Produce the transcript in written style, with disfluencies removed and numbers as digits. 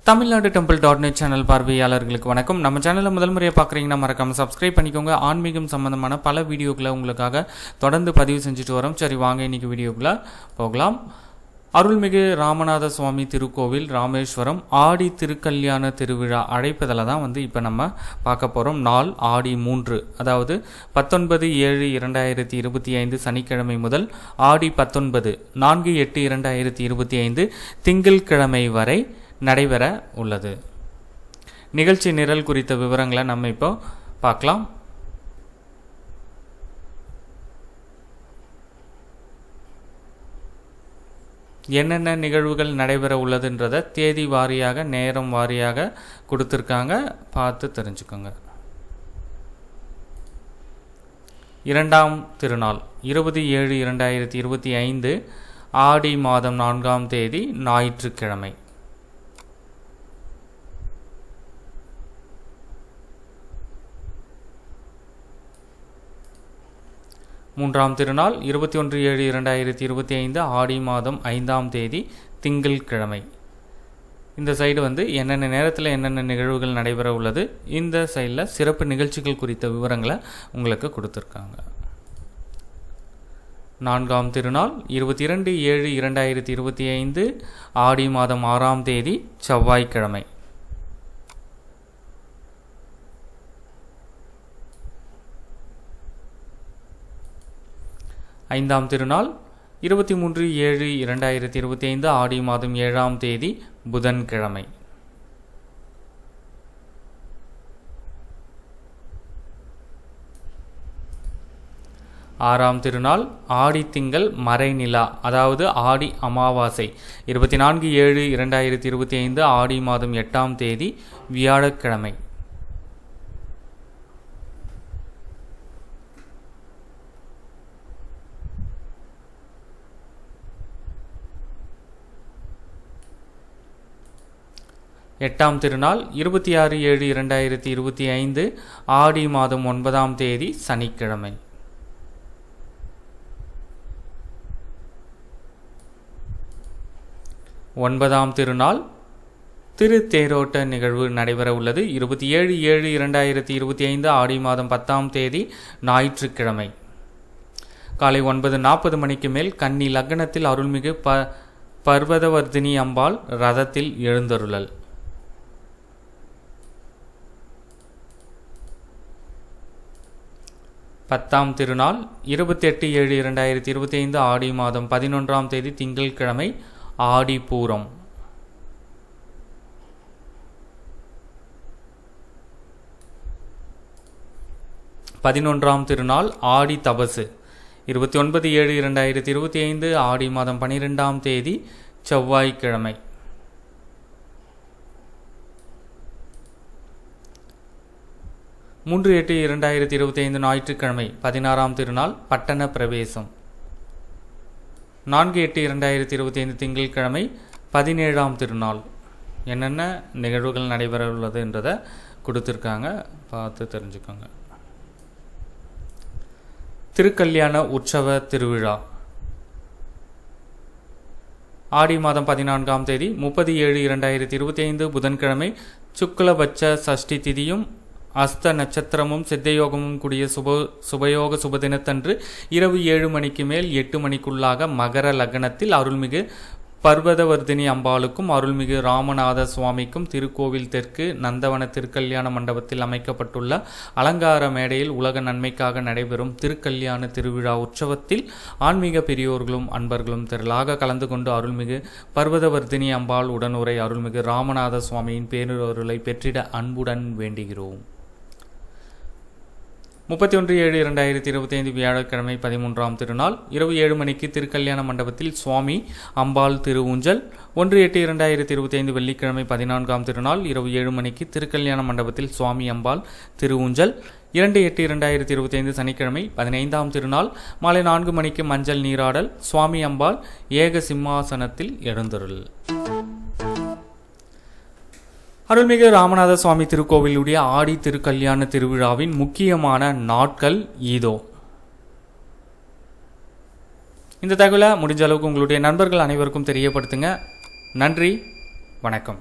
Tamil Nadu டெம்பிள்.net channel பார்வையாளர்களுக்கு வணக்கம். நம்ம சேனலில் முதல் முறையாக பார்க்குறீங்கன்னா மறக்காமல் சப்ஸ்கிரைப் பண்ணிக்கோங்க. ஆன்மீகம் சம்பந்தமான பல வீடியோக்களை உங்களுக்காக தொடர்ந்து பதிவு செஞ்சுட்டு வரோம். சரி, வாங்க இன்றைக்கி வீடியோக்குள்ளே போகலாம். அருள்மிகு ராமநாத சுவாமி திருக்கோவில் ராமேஸ்வரம் ஆடி திருக்கல்யாண திருவிழா அழைப்பதில் தான் இப்போ நம்ம பார்க்க போகிறோம். நாள் ஆடி 3, அதாவது 19/7/2025 சனிக்கிழமை முதல் ஆடி 19 4/8/2025 திங்கட்கிழமை வரை நடைபெற உள்ளது. நிகழ்ச்சி நிரல் குறித்த விவரங்களை நம்ம இப்போ பார்க்கலாம். என்னென்ன நிகழ்வுகள் நடைபெற உள்ளதுன்றதை தேதி வாரியாக நேரம் வாரியாக கொடுத்துருக்காங்க, பார்த்து தெரிஞ்சுக்கோங்க. 2ஆம் திருநாள் 20/7/2025 ஆடி மாதம் 4ஆம் தேதி ஞாயிற்றுக்கிழமை. 3ஆம் திருநாள் 21/7/2025 ஆடி மாதம் 5ஆம் தேதி திங்கட்கிழமை. இந்த சைடு என்னென்ன நேரத்தில் என்னென்ன நிகழ்வுகள் நடைபெற உள்ளது, இந்த சைடில் சிறப்பு நிகழ்ச்சிகள் குறித்த விவரங்களை உங்களுக்கு கொடுத்துருக்காங்க. 4ஆம் திருநாள் 22/7/2025 ஆடி மாதம் 6ஆம் தேதி செவ்வாய்க்கிழமை. 5ஆம் திருநாள் 23/7/2025 ஆடி மாதம் 7ஆம் தேதி புதன்கிழமை. 6ஆம் திருநாள் ஆடி திங்கள் மறைநிலா, அதாவது ஆடி அமாவாசை 24/7/2025 ஆடி மாதம் 8ஆம் தேதி வியாழக்கிழமை. 8ஆம் திருநாள் 26/7/2025 ஆடி மாதம் 9ஆம் தேதி சனிக்கிழமை. 9ஆம் திருநாள் திருத்தேரோட்ட நிகழ்வு நடைபெற உள்ளது. 27/7/2025 ஆடி மாதம் 10ஆம் தேதி ஞாயிற்றுக்கிழமை. காலை 9:40 மணிக்கு மேல் கன்னி லக்னத்தில் அருள்மிகு பர்வதவர்தினி அம்பாள் ரதத்தில் எழுந்தருளல். 10ஆம் திருநாள் 28/7/2025 ஆடி மாதம் 11ஆம் தேதி திங்கட்கிழமை ஆடி பூரம். 11ஆம் திருநாள் ஆடி தபசு 29/7/2025 ஆடி மாதம் 12ஆம் தேதி செவ்வாய்க்கிழமை. 3/8/2025 ஞாயிற்றுக்கிழமை 16ஆம் திருநாள் பட்டண பிரவேசம். 4/8/2025 திங்கட்கிழமை 17ஆம் திருநாள். என்னென்ன நிகழ்வுகள் நடைபெற உள்ளதுன்றதை கொடுத்துருக்காங்க, பார்த்து தெரிஞ்சுக்கோங்க. திருக்கல்யாண உற்சவ திருவிழா ஆடி மாதம் 14ஆம் தேதி 30/7/2025 புதன்கிழமை சுக்லபட்ச சஷ்டி திதியும் அஸ்த நட்சத்திரமும் சித்தயோகமும் கூடிய சுபயோக சுபதினத்தன்று இரவு 7 மணிக்கு மேல் 8 மணிக்குள்ளாக மகர லக்னத்தில் அருள்மிகு பர்வதவர்தினி அம்பாளுக்கும் அருள்மிகு ராமநாத சுவாமிக்கும் திருக்கோவில் தெற்கு நந்தவன திருக்கல்யாண மண்டபத்தில் அமைக்கப்பட்டுள்ள அலங்கார மேடையில் உலக நன்மைக்காக நடைபெறும் திருக்கல்யாண திருவிழா உற்சவத்தில் ஆன்மீக பெரியோர்களும் அன்பர்களும் திரளாக கலந்து கொண்டு அருள்மிகு பர்வதவர்தினி அம்பாள் உடனுரை அருள்மிகு ராமநாத சுவாமியின் பேருருளை பெற்றிட அன்புடன் வேண்டுகிறோம். 31/7/2025 வியாழக்கிழமை 13ஆம் திருநாள் இரவு 7 மணிக்கு திருக்கல்யாண மண்டபத்தில் சுவாமி அம்பாள் திருஊஞ்சல். 1/8/2025 வெள்ளிக்கிழமை 14ஆம் திருநாள் இரவு 7 மணிக்கு திருக்கல்யாண மண்டபத்தில் சுவாமி அம்பாள் திருஊஞ்சல். 2/8/2025 சனிக்கிழமை 15ஆம் திருநாள் மாலை 4 மணிக்கு மஞ்சள் நீராடல். சுவாமி அம்பாள் ஏக சிம்மாசனத்தில் எழுந்தருள். அருள்மிகு ராமநாத சுவாமி திருக்கோவிலுடைய ஆடி திருக்கல்யாண திருவிழாவின் முக்கியமான நாட்கள் இதோ. இந்த தகவலை முடிஞ்ச அளவுக்கு உங்களுடைய நண்பர்கள் அனைவருக்கும் தெரியப்படுத்துங்க. நன்றி, வணக்கம்.